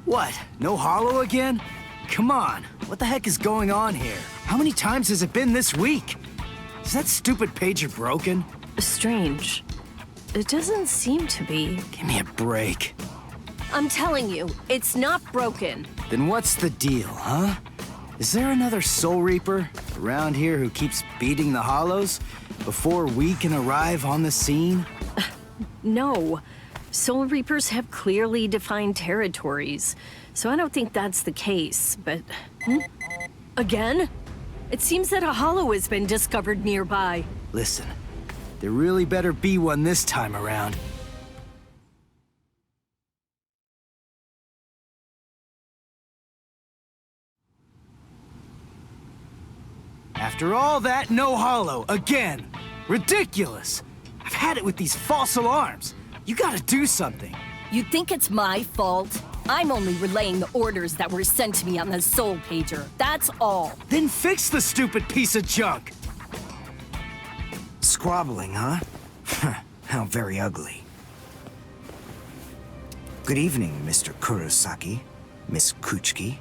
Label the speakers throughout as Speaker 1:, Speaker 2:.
Speaker 1: What? No Hollow again? Come on, what the heck is going on here? How many times has it been this week? Is that stupid pager broken?
Speaker 2: Strange. It doesn't seem to be.
Speaker 1: Give me a break.
Speaker 2: I'm telling you, it's not broken.
Speaker 1: Then what's the deal, huh? Is there another Soul Reaper around here who keeps beating the Hollows before we can arrive on the scene?
Speaker 2: No. Soul Reapers have clearly defined territories, so I don't think that's the case, but... Again? It seems that a Hollow has been discovered nearby.
Speaker 1: Listen, there really better be one this time around. After all that, no Hollow, again! Ridiculous! I've had it with these false alarms. You gotta do something.
Speaker 2: You think it's my fault? I'm only relaying the orders that were sent to me on the Soul Pager, that's all.
Speaker 1: Then fix the stupid piece of junk!
Speaker 3: Squabbling, huh? How very ugly. Good evening, Mr. Kurosaki, Miss Kuchiki.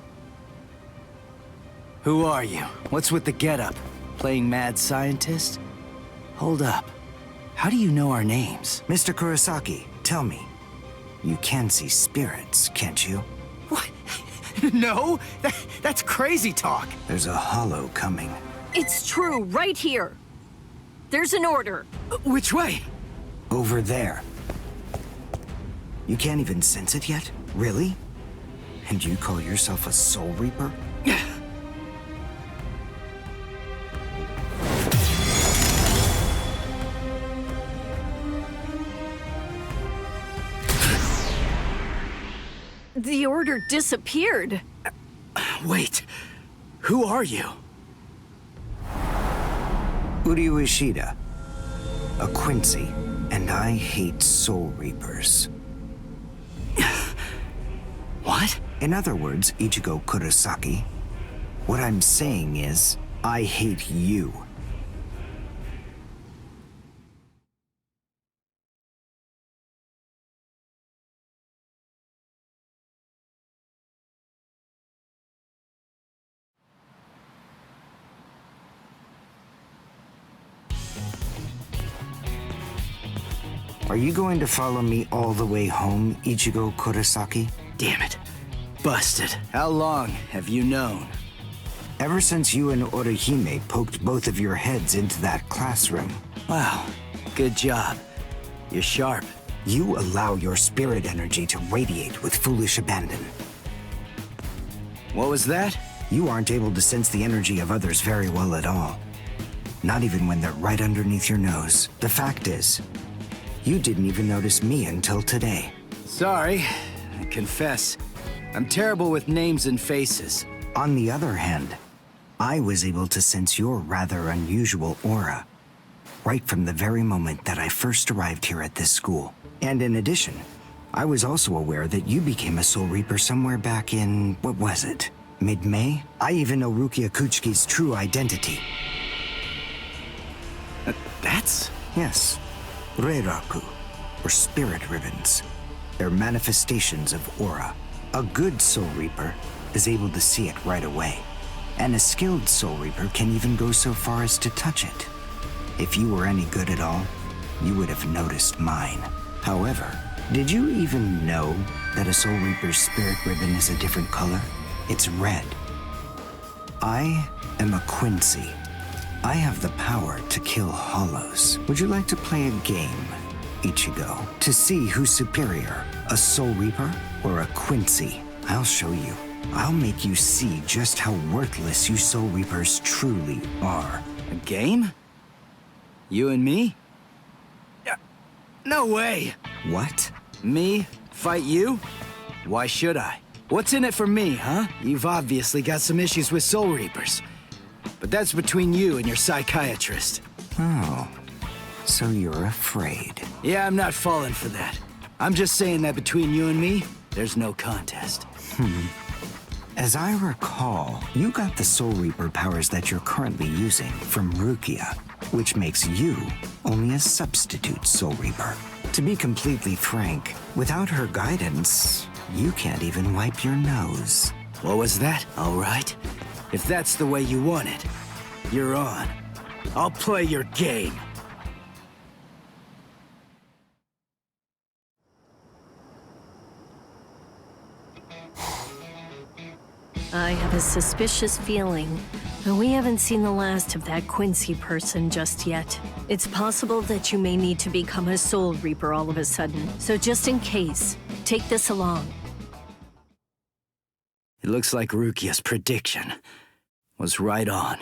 Speaker 1: Who are you? What's with the getup? Playing mad scientist? Hold up. How do you know our names?
Speaker 3: Mr. Kurosaki, tell me. You can see spirits, can't you?
Speaker 1: What? No? That's crazy talk.
Speaker 3: There's a Hollow coming.
Speaker 2: It's true, right here. There's an order.
Speaker 1: Which way?
Speaker 3: Over there. You can't even sense it yet? Really? And you call yourself a Soul Reaper?
Speaker 2: The order disappeared.
Speaker 1: Wait. Who are you?
Speaker 3: Uryu Ishida. A Quincy. And I hate Soul Reapers.
Speaker 1: What?
Speaker 3: In other words, Ichigo Kurosaki, what I'm saying is, I hate you. Are you going to follow me all the way home, Ichigo Kurosaki?
Speaker 1: Damn it. Busted. How long have you known?
Speaker 3: Ever since you and Orihime poked both of your heads into that classroom.
Speaker 1: Wow. Good job. You're sharp.
Speaker 3: You allow your spirit energy to radiate with foolish abandon.
Speaker 1: What was that?
Speaker 3: You aren't able to sense the energy of others very well at all. Not even when they're right underneath your nose. The fact is, you didn't even notice me until today.
Speaker 1: Sorry. I confess. I'm terrible with names and faces.
Speaker 3: On the other hand, I was able to sense your rather unusual aura right from the very moment that I first arrived here at this school. And in addition, I was also aware that you became a Soul Reaper somewhere back in, what was it? Mid-May? I even know Rukia Kuchiki's true identity.
Speaker 1: That's...
Speaker 3: Yes. Reiraku, or spirit ribbons. They're manifestations of aura. A good Soul Reaper is able to see it right away. And a skilled Soul Reaper can even go so far as to touch it. If you were any good at all, you would have noticed mine. However, did you even know that a Soul Reaper's spirit ribbon is a different color? It's red. I am a Quincy. I have the power to kill Hollows. Would you like to play a game, Ichigo? To see who's superior, a Soul Reaper or a Quincy? I'll show you. I'll make you see just how worthless you Soul Reapers truly are.
Speaker 1: A game? You and me? No way!
Speaker 3: What?
Speaker 1: Me? Fight you? Why should I? What's in it for me, huh? You've obviously got some issues with Soul Reapers. But that's between you and your psychiatrist.
Speaker 3: Oh, so you're afraid.
Speaker 1: Yeah, I'm not falling for that. I'm just saying that between you and me, there's no contest.
Speaker 3: As I recall, you got the Soul Reaper powers that you're currently using from Rukia, which makes you only a substitute Soul Reaper. To be completely frank, without her guidance, You can't even wipe your nose.
Speaker 1: What was that? All right. If that's the way you want it, you're on. I'll play your game.
Speaker 2: I have a suspicious feeling, but we haven't seen the last of that Quincy person just yet. It's possible that you may need to become a Soul Reaper all of a sudden, so just in case, take this along.
Speaker 1: It looks like Rukia's prediction was right on.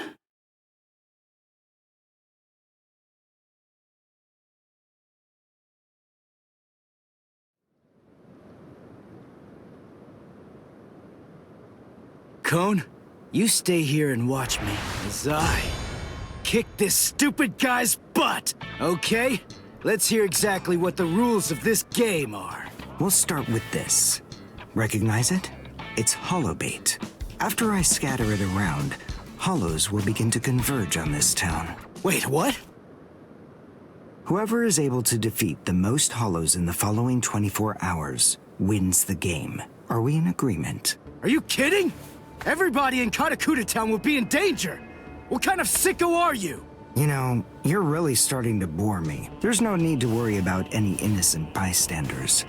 Speaker 1: Cone, you stay here and watch me as I kick this stupid guy's butt, okay? Let's hear exactly what the rules of this game are.
Speaker 3: We'll start with this. Recognize it? It's holobait. After I scatter it around, hollows will begin to converge on this town.
Speaker 1: Wait, what?
Speaker 3: Whoever is able to defeat the most hollows in the following 24 hours wins the game. Are we in agreement?
Speaker 1: Are you kidding? Everybody in Katakuta Town will be in danger. What kind of sicko are you?
Speaker 3: You know, you're really starting to bore me. There's no need to worry about any innocent bystanders.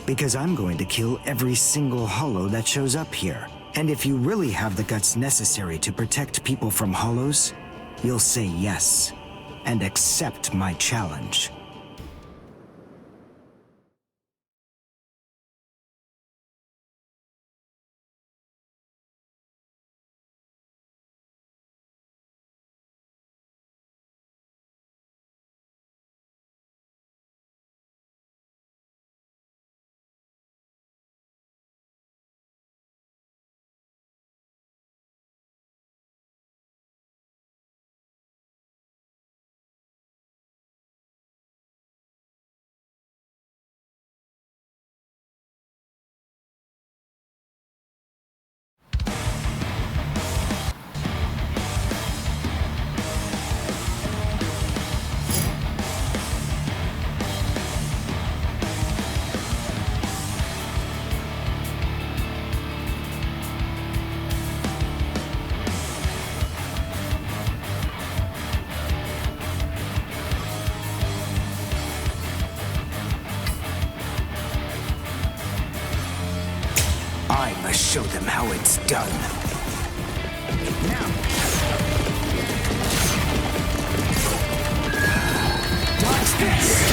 Speaker 3: Because I'm going to kill every single hollow that shows up here. And if you really have the guts necessary to protect people from hollows, you'll say yes and accept my challenge. I must show them how it's done. Now! Dodge this!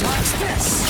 Speaker 3: Dodge this!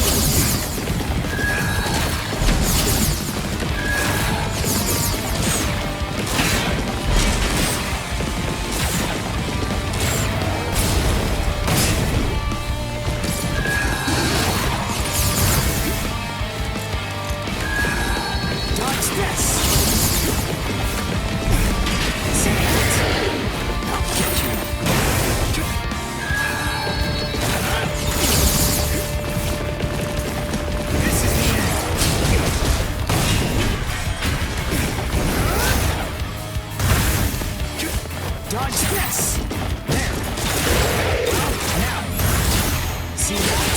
Speaker 3: Dodge this! There! Now! See that?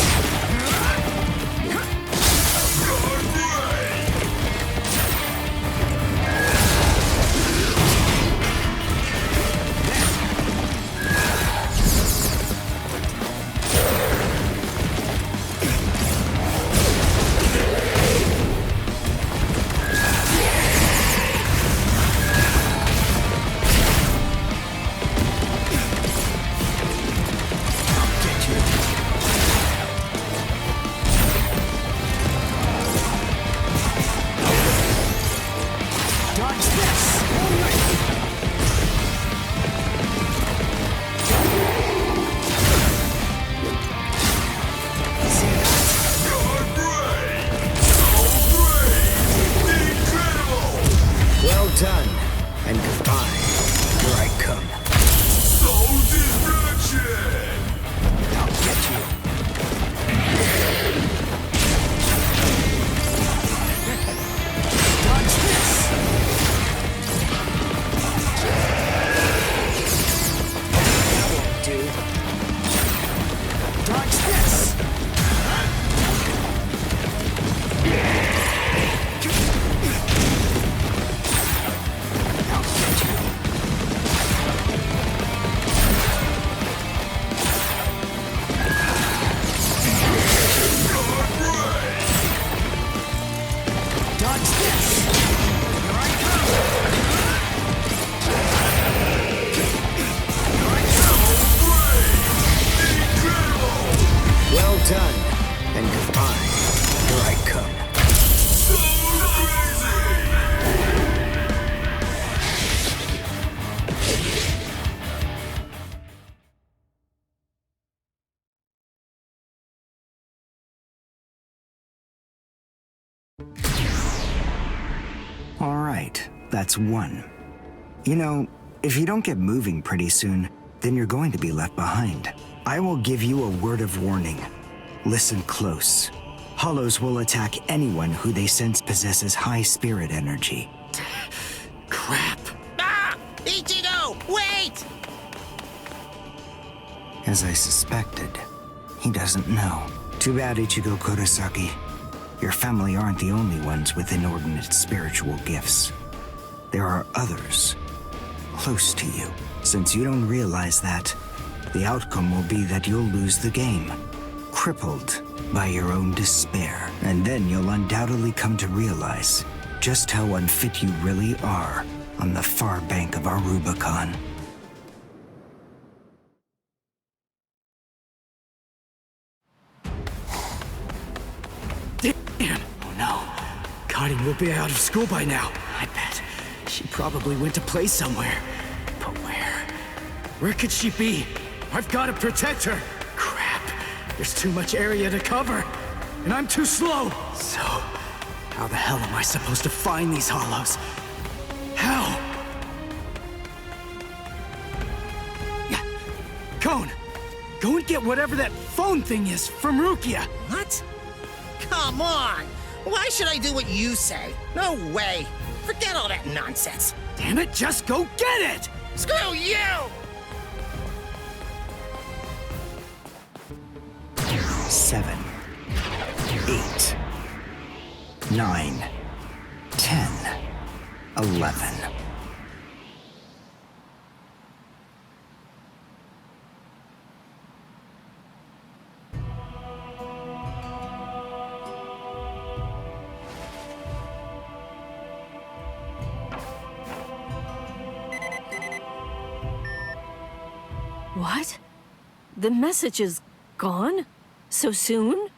Speaker 3: Done. And goodbye. Here I come.
Speaker 4: Soul destruction!
Speaker 3: I'll get you.
Speaker 1: Dodge this!
Speaker 3: All right, that's one. You know, if you don't get moving pretty soon, then you're going to be left behind. I will give you a word of warning. Listen close. Hollows will attack anyone who they sense possesses high spirit energy.
Speaker 1: Crap.
Speaker 5: Ah! Ichigo, wait!
Speaker 3: As I suspected, he doesn't know. Too bad, Ichigo Kurosaki. Your family aren't the only ones with inordinate spiritual gifts. There are others close to you. Since you don't realize that, the outcome will be that you'll lose the game, crippled by your own despair. And then you'll undoubtedly come to realize just how unfit you really are on the far bank of our Rubicon.
Speaker 1: Damn. Oh no. Cotty will be out of school by now. I bet. She probably went to play somewhere. But where? Where could she be? I've got to protect her. Crap. There's too much area to cover. And I'm too slow. So, how the hell am I supposed to find these hollows? How? Yeah. Cone, go and get whatever that phone thing is from Rukia.
Speaker 5: What? Come on! Why should I do what you say? No way! Forget all that nonsense!
Speaker 1: Damn it, just go get it!
Speaker 5: Screw you!
Speaker 3: 7, 8, 9, 10, 11.
Speaker 2: What? The message is gone? So soon?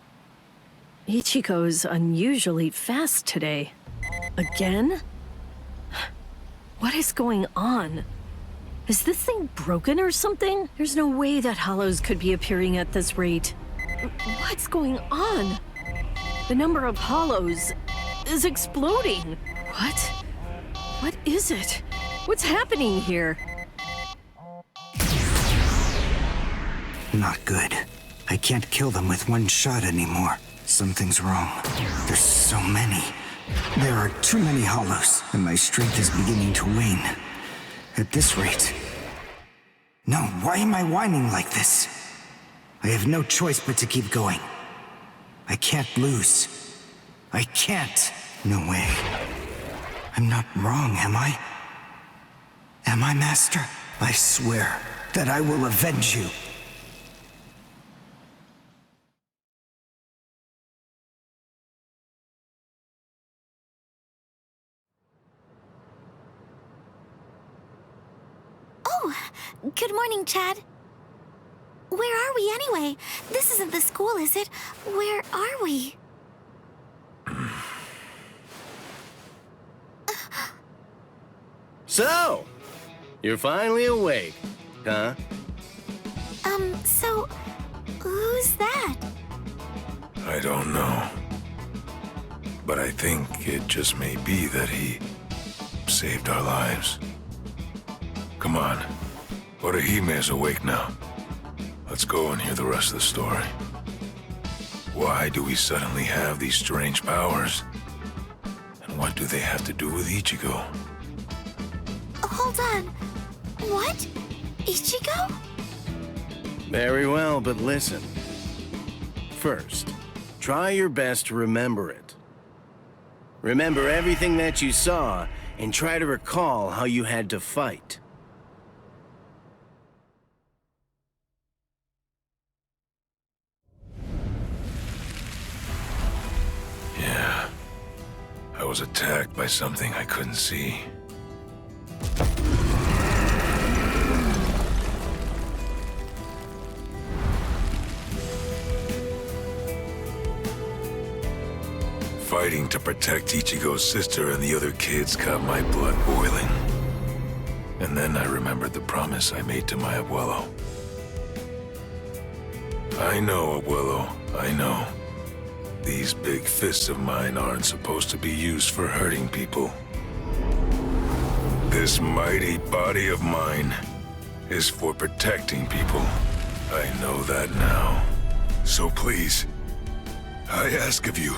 Speaker 2: Ichigo's unusually fast today. Again? What is going on? Is this thing broken or something? There's no way that Hollows could be appearing at this rate. What's going on? The number of Hollows is exploding. What? What is it? What's happening here?
Speaker 3: Not good. I can't kill them with one shot anymore. Something's wrong. There's so many. There are too many hollows, and my strength is beginning to wane. At this rate... No, why am I whining like this? I have no choice but to keep going. I can't lose. I can't. No way. I'm not wrong, am I? Am I, Master? I swear that I will avenge you.
Speaker 6: Good morning, Chad. Where are we anyway? This isn't the school, is it? Where are we?
Speaker 7: So, you're finally awake, huh?
Speaker 6: So, who's that?
Speaker 4: I don't know. But I think it just may be that he saved our lives. Come on. Orihime's awake now. Let's go and hear the rest of the story. Why do we suddenly have these strange powers? And what do they have to do with Ichigo?
Speaker 6: Hold on. What? Ichigo?
Speaker 7: Very well, but listen. First, try your best to remember it. Remember everything that you saw, and try to recall how you had to fight.
Speaker 4: Yeah. I was attacked by something I couldn't see. Fighting to protect Ichigo's sister and the other kids got my blood boiling. And then I remembered the promise I made to my abuelo. I know, abuelo, I know. These big fists of mine aren't supposed to be used for hurting people. This mighty body of mine is for protecting people. I know that now. So please, I ask of you,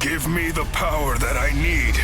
Speaker 4: give me the power that I need.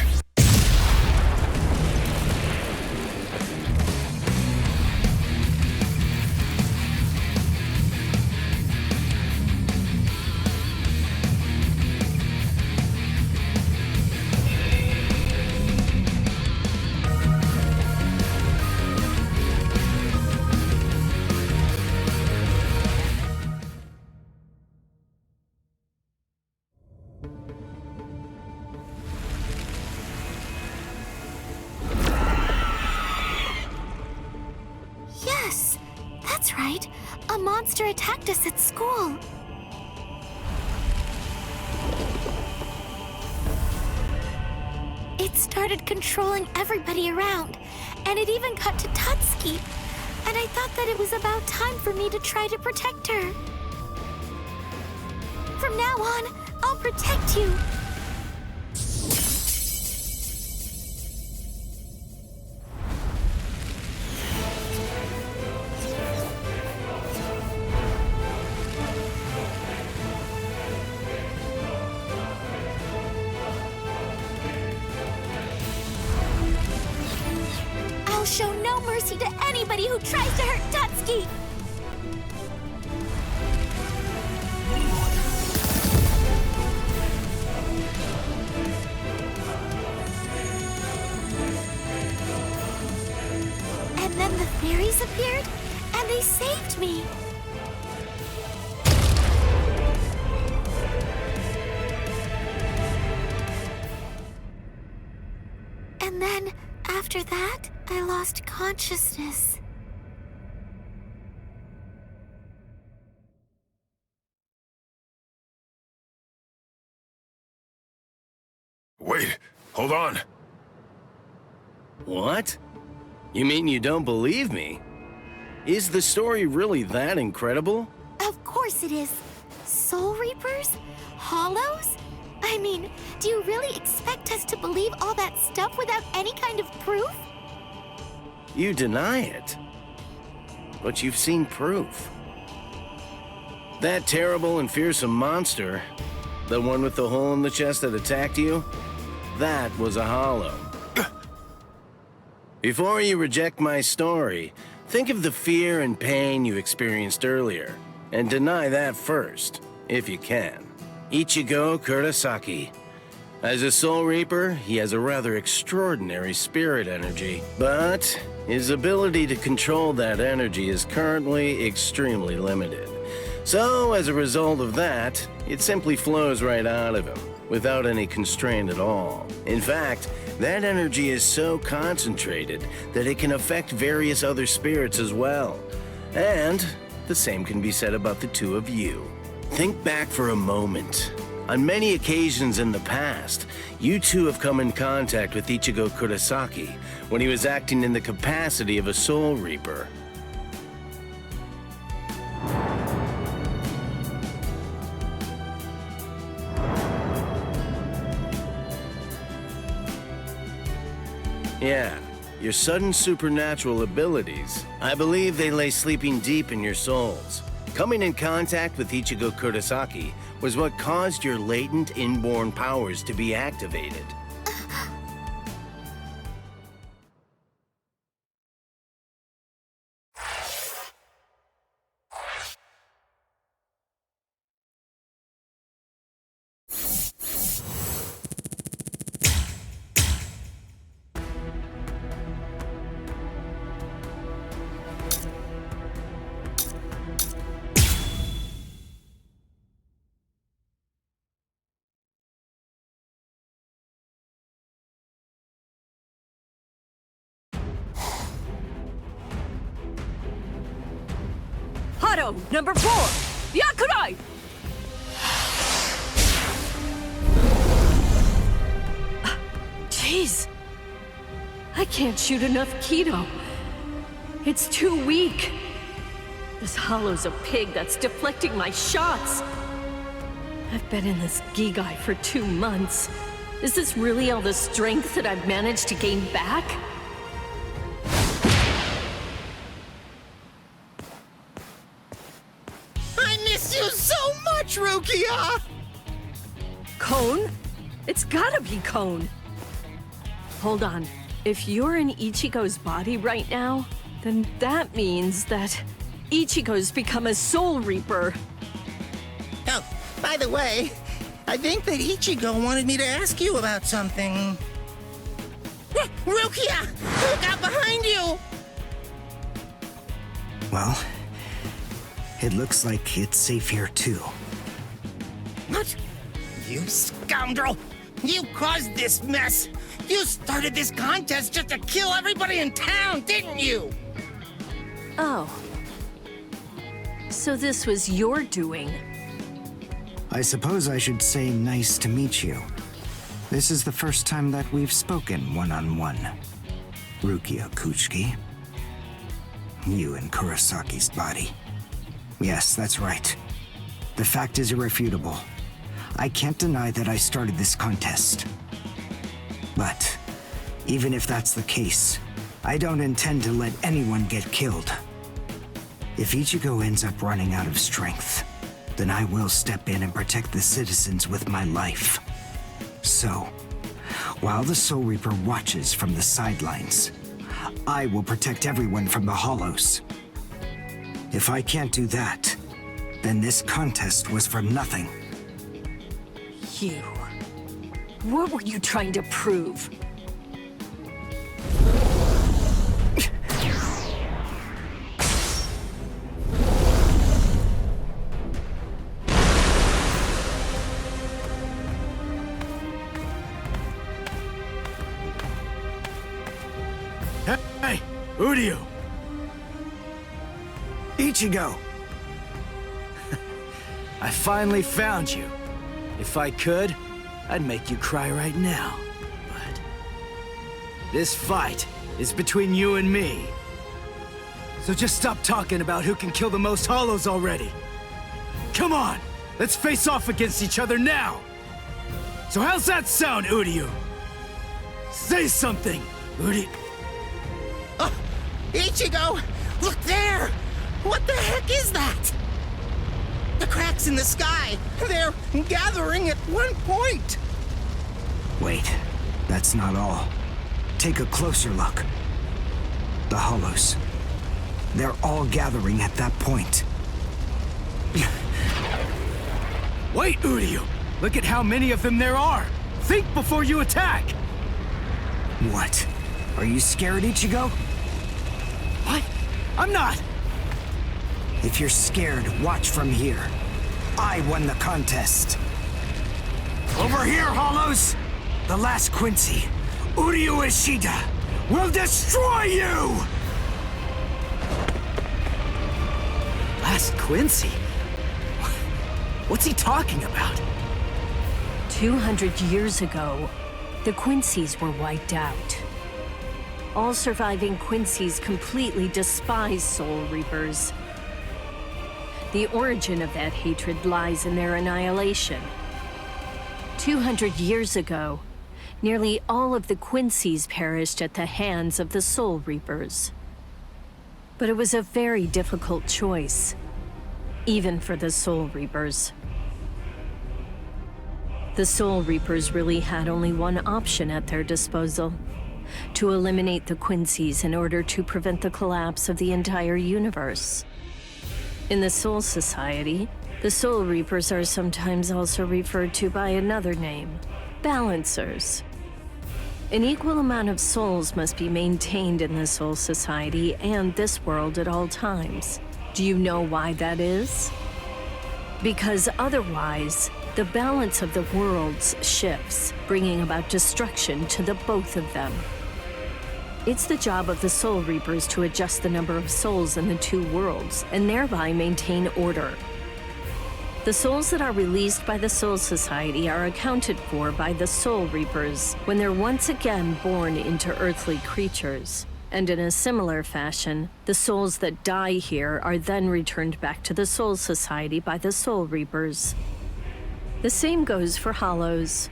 Speaker 6: Yes, that's right. A monster attacked us at school. It started controlling everybody around, and it even got to Tatsuki. And I thought that it was about time for me to try to protect her. From now on, I'll protect you. I'll show no mercy to anybody who tries to hurt Tatsuki! And then the fairies appeared, and they saved me. And then, after that, I lost consciousness.
Speaker 4: Wait, hold on.
Speaker 7: What? You mean you don't believe me? Is the story really that incredible?
Speaker 6: Of course it is. Soul Reapers? Hollows? I mean, do you really expect us to believe all that stuff without any kind of proof?
Speaker 7: You deny it. But you've seen proof. That terrible and fearsome monster, the one with the hole in the chest that attacked you, that was a hollow. Before you reject my story, think of the fear and pain you experienced earlier, and deny that first, if you can. Ichigo Kurosaki. As a Soul Reaper, he has a rather extraordinary spirit energy, but his ability to control that energy is currently extremely limited. So, as a result of that, it simply flows right out of him, without any constraint at all. In fact, that energy is so concentrated that it can affect various other spirits as well. And the same can be said about the two of you. Think back for a moment. On many occasions in the past, you two have come in contact with Ichigo Kurosaki when he was acting in the capacity of a Soul Reaper. Yeah, your sudden supernatural abilities, I believe they lay sleeping deep in your souls. Coming in contact with Ichigo Kurosaki was what caused your latent inborn powers to be activated.
Speaker 2: Hado, number 4! Yakurai! Jeez. I can't shoot enough Kido. It's too weak. This hollow's a pig that's deflecting my shots. I've been in this Gigai for 2 months. Is this really all the strength that I've managed to gain back? Cone? It's gotta be Cone. Hold on. If you're in Ichigo's body right now, then that means that Ichigo's become a Soul Reaper.
Speaker 5: Oh, by the way, I think that Ichigo wanted me to ask you about something. Rukia! Look out behind you!
Speaker 3: Well, it looks like it's safe here too.
Speaker 5: What? You scoundrel! You caused this mess! You started this contest just to kill everybody in town, didn't you?
Speaker 2: Oh. So this was your doing?
Speaker 3: I suppose I should say nice to meet you. This is the first time that we've spoken one-on-one. Rukia Kuchiki. You in Kurosaki's body. Yes, that's right. The fact is irrefutable. I can't deny that I started this contest. But, even if that's the case, I don't intend to let anyone get killed. If Ichigo ends up running out of strength, then I will step in and protect the citizens with my life. So, while the Soul Reaper watches from the sidelines, I will protect everyone from the Hollows. If I can't do that, then this contest was for nothing.
Speaker 2: You. What were you trying to prove?
Speaker 1: Hey, Uryu!
Speaker 3: Ichigo!
Speaker 1: I finally found you. If I could, I'd make you cry right now. But this fight is between you and me. So just stop talking about who can kill the most Hollows already. Come on, let's face off against each other now. So how's that sound, Uryu? Say something, Uryu.
Speaker 5: Oh, Ichigo! Look there! What the heck is that? The cracks in the sky! They're gathering at one point!
Speaker 3: Wait, that's not all. Take a closer look. The Hollows. They're all gathering at that point.
Speaker 1: Wait, Uryu! Look at how many of them there are! Think before you attack!
Speaker 3: What? Are you scared, Ichigo?
Speaker 1: What? I'm not!
Speaker 3: If you're scared, watch from here. I won the contest. Over here, Hollows! The last Quincy, Uryu Ishida, will destroy you!
Speaker 1: Last Quincy? What's he talking about?
Speaker 2: 200 years ago, the Quincy's were wiped out. All surviving Quincy's completely despise Soul Reapers. The origin of that hatred lies in their annihilation. 200 years ago, nearly all of the Quincy's perished at the hands of the Soul Reapers. But it was a very difficult choice, even for the Soul Reapers. The Soul Reapers really had only one option at their disposal: to eliminate the Quincy's in order to prevent the collapse of the entire universe. In the Soul Society, the Soul Reapers are sometimes also referred to by another name: Balancers. An equal amount of souls must be maintained in the Soul Society and this world at all times. Do you know why that is? Because otherwise, the balance of the worlds shifts, bringing about destruction to the both of them. It's the job of the Soul Reapers to adjust the number of souls in the two worlds, and thereby maintain order. The souls that are released by the Soul Society are accounted for by the Soul Reapers when they're once again born into earthly creatures. And in a similar fashion, the souls that die here are then returned back to the Soul Society by the Soul Reapers. The same goes for Hollows.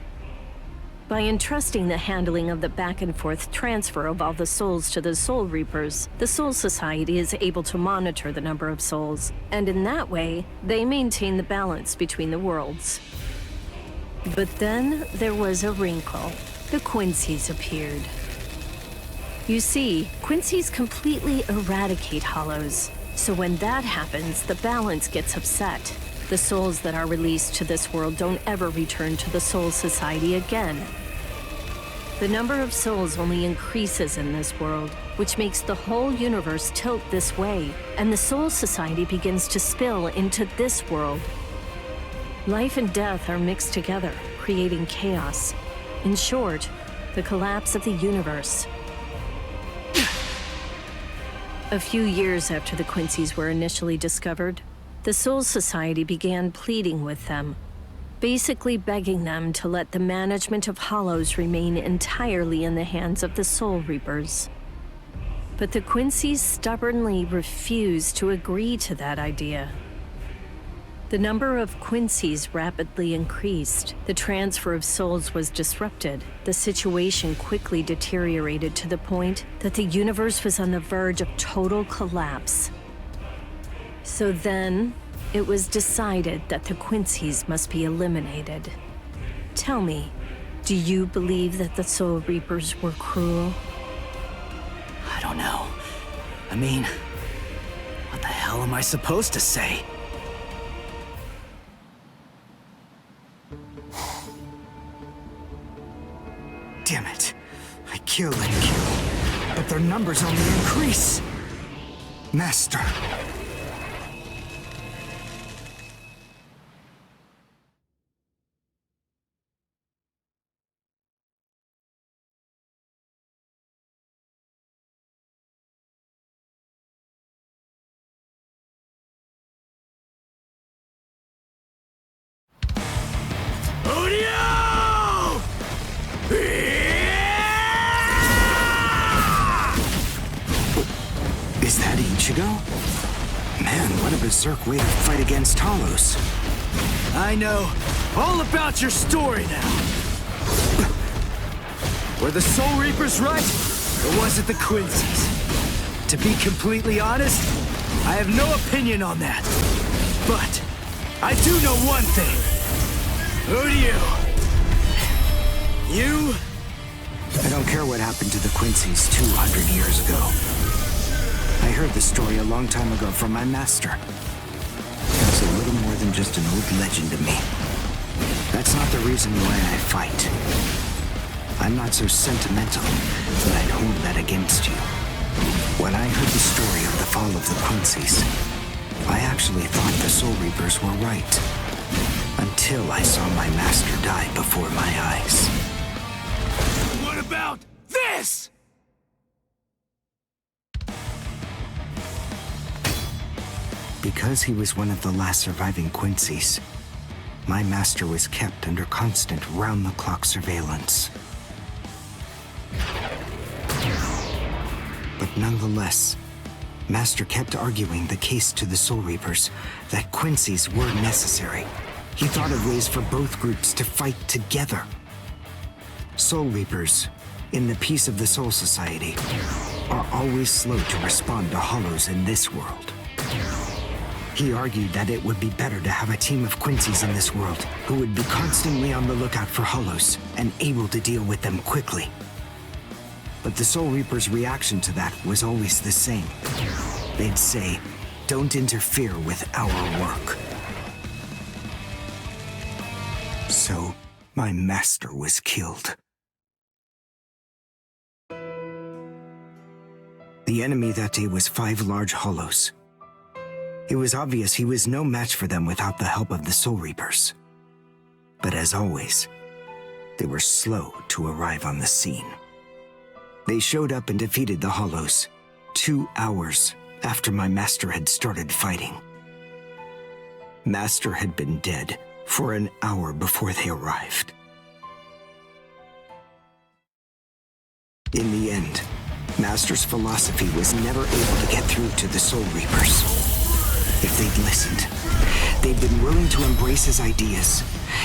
Speaker 2: By entrusting the handling of the back-and-forth transfer of all the souls to the Soul Reapers, the Soul Society is able to monitor the number of souls, and in that way, they maintain the balance between the worlds. But then there was a wrinkle. The Quincy's appeared. You see, Quincy's completely eradicate Hollows, so when that happens, the balance gets upset. The souls that are released to this world don't ever return to the Soul Society again. The number of souls only increases in this world, which makes the whole universe tilt this way, and the Soul Society begins to spill into this world. Life and death are mixed together, creating chaos. In short, the collapse of the universe. A few years after the Quincy's were initially discovered, the Soul Society began pleading with them, basically begging them to let the management of Hollows remain entirely in the hands of the Soul Reapers. But the Quincy's stubbornly refused to agree to that idea. The number of Quincy's rapidly increased. The transfer of souls was disrupted. The situation quickly deteriorated to the point that the universe was on the verge of total collapse. So then, it was decided that the Quincy's must be eliminated. Tell me, do you believe that the Soul Reapers were cruel?
Speaker 1: I don't know. I mean, what the hell am I supposed to say?
Speaker 3: Damn it. I kill and kill, but their numbers only increase. Master. Is that Ichigo? Man, what a berserk way to fight against Hollows.
Speaker 1: I know all about your story now. Were the Soul Reapers right, or was it the Quincy's? To be completely honest, I have no opinion on that. But I do know one thing. Who do you? You?
Speaker 3: I don't care what happened to the Quincy's 200 years ago. I heard the story a long time ago from my master. It was a little more than just an old legend to me. That's not the reason why I fight. I'm not so sentimental that I'd hold that against you. When I heard the story of the fall of the Quincy's, I actually thought the Soul Reapers were right. Until I saw my master die before my eyes.
Speaker 1: What about this?
Speaker 3: Because he was one of the last surviving Quincy's, my master was kept under constant round-the-clock surveillance. But nonetheless, Master kept arguing the case to the Soul Reapers that Quincy's were necessary. He thought of ways for both groups to fight together. Soul Reapers, in the peace of the Soul Society, are always slow to respond to Hollows in this world. He argued that it would be better to have a team of Quincy's in this world who would be constantly on the lookout for Hollows and able to deal with them quickly. But the Soul Reapers' reaction to that was always the same. They'd say, "Don't interfere with our work." So, my master was killed. The enemy that day was 5 large Hollows. It was obvious he was no match for them without the help of the Soul Reapers. But as always, they were slow to arrive on the scene. They showed up and defeated the Hollows 2 hours after my master had started fighting. Master had been dead for an hour before they arrived. In the end, Master's philosophy was never able to get through to the Soul Reapers. If they'd listened, They've been willing to embrace his ideas.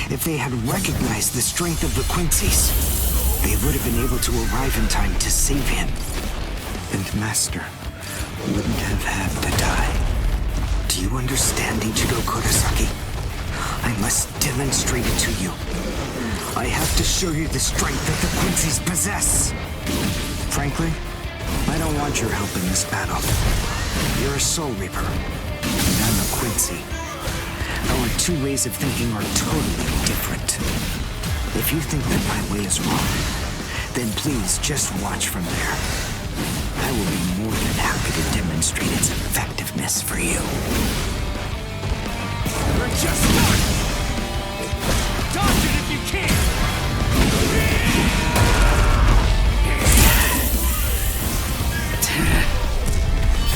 Speaker 3: If they had recognized the strength of the Quincy's, they would have been able to arrive in time to save him. And Master wouldn't have had to die. Do you understand, Ichigo Kurosaki? I must demonstrate it to you. I have to show you the strength that the Quincy's possess. Frankly, I don't want your help in this battle. You're a Soul Reaper, and I'm a Quincy. Our two ways of thinking are totally different. If you think that my way is wrong, then please just watch from there. I will be more than happy to demonstrate its effectiveness for you.
Speaker 1: We're just starting! Dodge it if you can!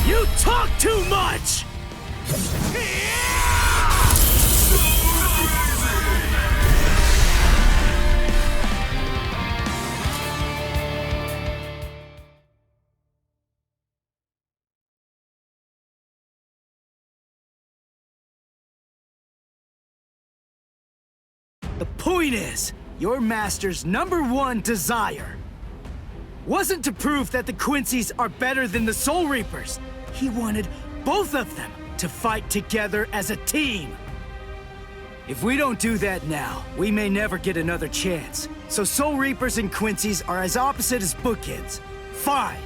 Speaker 1: You talk too much! The point is, your master's #1 desire wasn't to prove that the Quincy's are better than the Soul Reapers. He wanted both of them to fight together as a team. If we don't do that now, we may never get another chance. So Soul Reapers and Quincy's are as opposite as bookends. Fine.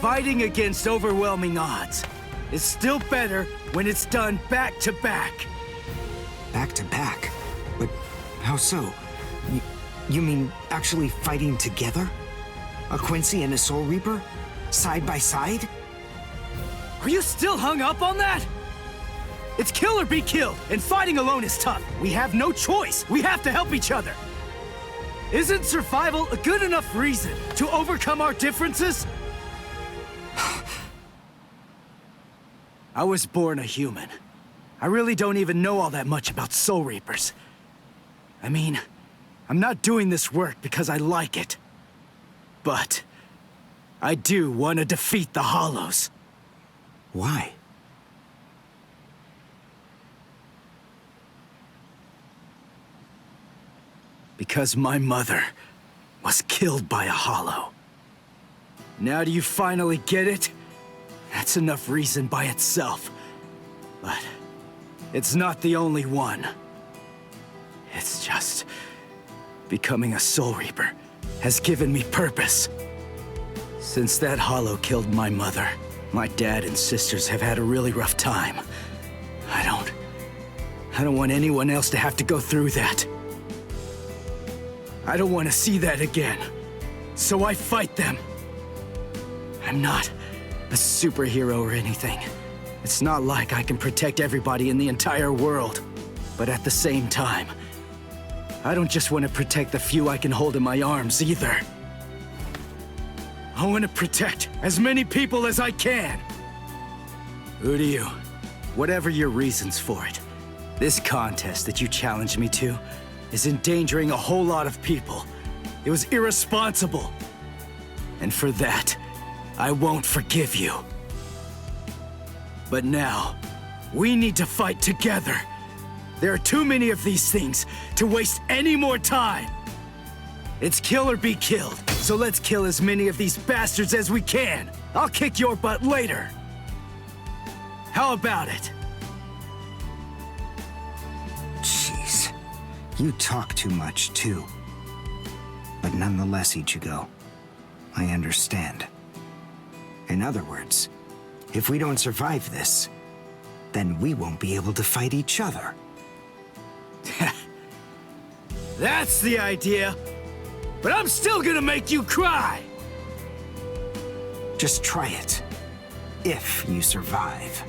Speaker 1: Fighting against overwhelming odds is still better when it's done back to back.
Speaker 3: Back to back? But how so? You mean actually fighting together? A Quincy and a Soul Reaper? Side by side?
Speaker 1: Are you still hung up on that? It's kill or be killed, and fighting alone is tough. We have no choice. We have to help each other. Isn't survival a good enough reason to overcome our differences? I was born a human. I really don't even know all that much about Soul Reapers. I mean, I'm not doing this work because I like it. But I do want to defeat the Hollows.
Speaker 3: Why?
Speaker 1: Because my mother was killed by a Hollow. Now do you finally get it? That's enough reason by itself. But it's not the only one. It's just becoming a Soul Reaper has given me purpose. Since that Hollow killed my mother, my dad and sisters have had a really rough time. I don't want anyone else to have to go through that. I don't want to see that again. So I fight them. I'm not a superhero or anything. It's not like I can protect everybody in the entire world. But at the same time, I don't just want to protect the few I can hold in my arms either. I want to protect as many people as I can. Who do you? Whatever your reasons for it, this contest that you challenged me to is endangering a whole lot of people. It was irresponsible. And for that, I won't forgive you. But now, we need to fight together. There are too many of these things to waste any more time. It's kill or be killed, so let's kill as many of these bastards as we can. I'll kick your butt later. How about it?
Speaker 3: Jeez. You talk too much, too. But nonetheless, Ichigo, I understand. In other words, if we don't survive this, then we won't be able to fight each other.
Speaker 1: That's the idea. But I'm still gonna make you cry.
Speaker 3: Just try it. If you survive.